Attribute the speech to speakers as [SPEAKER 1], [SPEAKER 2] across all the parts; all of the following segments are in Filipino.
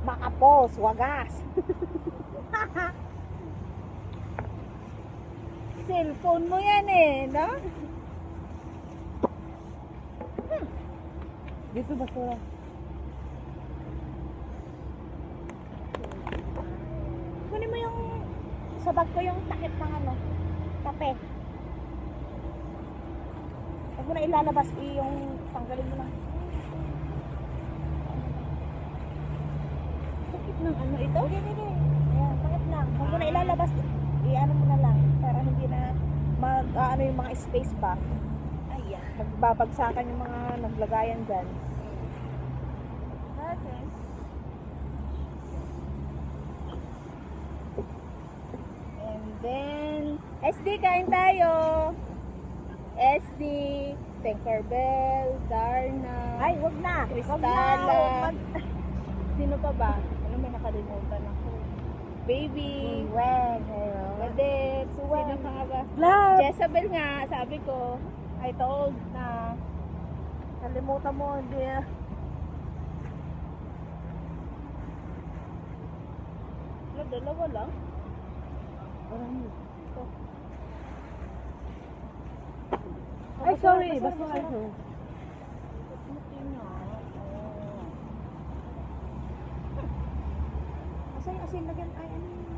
[SPEAKER 1] Makapos, wagas.
[SPEAKER 2] Cellphone mo yan eh, no?
[SPEAKER 1] Dito basura. Kunin mo yung sa bag ko yung takip ng ano, kape. Huwag mo na ilalabas yung tanggalin mo lang.
[SPEAKER 2] Sakit ng ano ito?
[SPEAKER 1] Hindi. Ayan, takip lang. Huwag mo na ilalabas. I-ano mo na lang para hindi na ano yung mga space ba.
[SPEAKER 2] Ayan.
[SPEAKER 1] Magbabagsakan yung mga naglagayan dyan.
[SPEAKER 2] Okay. And then, SD, kain tayo. SD, Tinkerbell, Darna,
[SPEAKER 1] Ay, wag na.
[SPEAKER 2] Cristala. Sino pa ba? Ano, may nakalimutan ako. Baby.
[SPEAKER 1] Wag.
[SPEAKER 2] Cadet. Sino pa nga ba?
[SPEAKER 1] Love.
[SPEAKER 2] Jezabel nga, sabi ko. I told na.
[SPEAKER 1] Kalimutan mo, hindi na.
[SPEAKER 2] Wala, dalawa lang.
[SPEAKER 1] Ay, sorry. Basta ano. Asan yung asin lagyan? Ay, ano yun?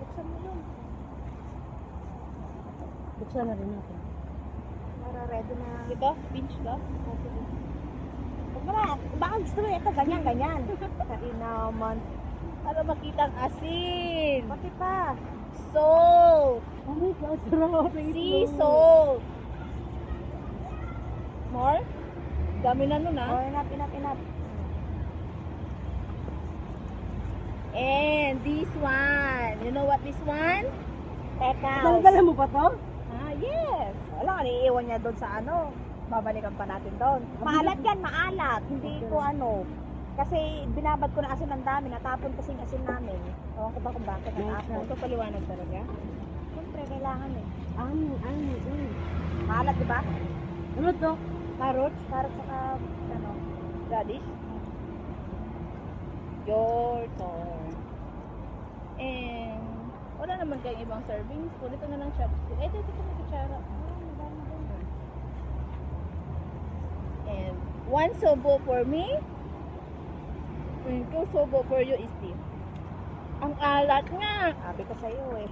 [SPEAKER 1] Buksan mo yun. Buksan na rin natin. Para ready na.
[SPEAKER 2] Ito, pinch ka.
[SPEAKER 1] Huwag mo na. Baka gusto mo ito. Ganyan. Kainaman.
[SPEAKER 2] Para makita ang asin.
[SPEAKER 1] Pati pa.
[SPEAKER 2] Salt.
[SPEAKER 1] Oh my God, sarap.
[SPEAKER 2] Sea salt. More? Dami na nun
[SPEAKER 1] Oh,
[SPEAKER 2] ah.
[SPEAKER 1] enough.
[SPEAKER 2] And this one. You know what this one?
[SPEAKER 1] Teka.
[SPEAKER 2] Dala-dala
[SPEAKER 1] mo pa to?
[SPEAKER 2] Ah, yes.
[SPEAKER 1] Wala, iiwan niya doon sa ano. Babalikan pa natin doon. Maalat yan, maalat. Hindi ko ano. Kasi binabad ko na asin ng dami. Natapon kasi yung asin namin. Ewan ko ba kung bakit natapon.
[SPEAKER 2] Ito paliwanag talaga.
[SPEAKER 1] Siyempre, kailangan eh.
[SPEAKER 2] Ano.
[SPEAKER 1] Maalat, di ba?
[SPEAKER 2] Ano to? Carrot?
[SPEAKER 1] Carrot saka, ano.
[SPEAKER 2] Radish? Your turn. And, wala naman kayong ibang servings. Pwede ito na lang chopstick. Eh, ito may kutsara. And, one sobo for me. And two sobo for you, Steve. Ang alat nga.
[SPEAKER 1] Sabi ko sa'yo eh.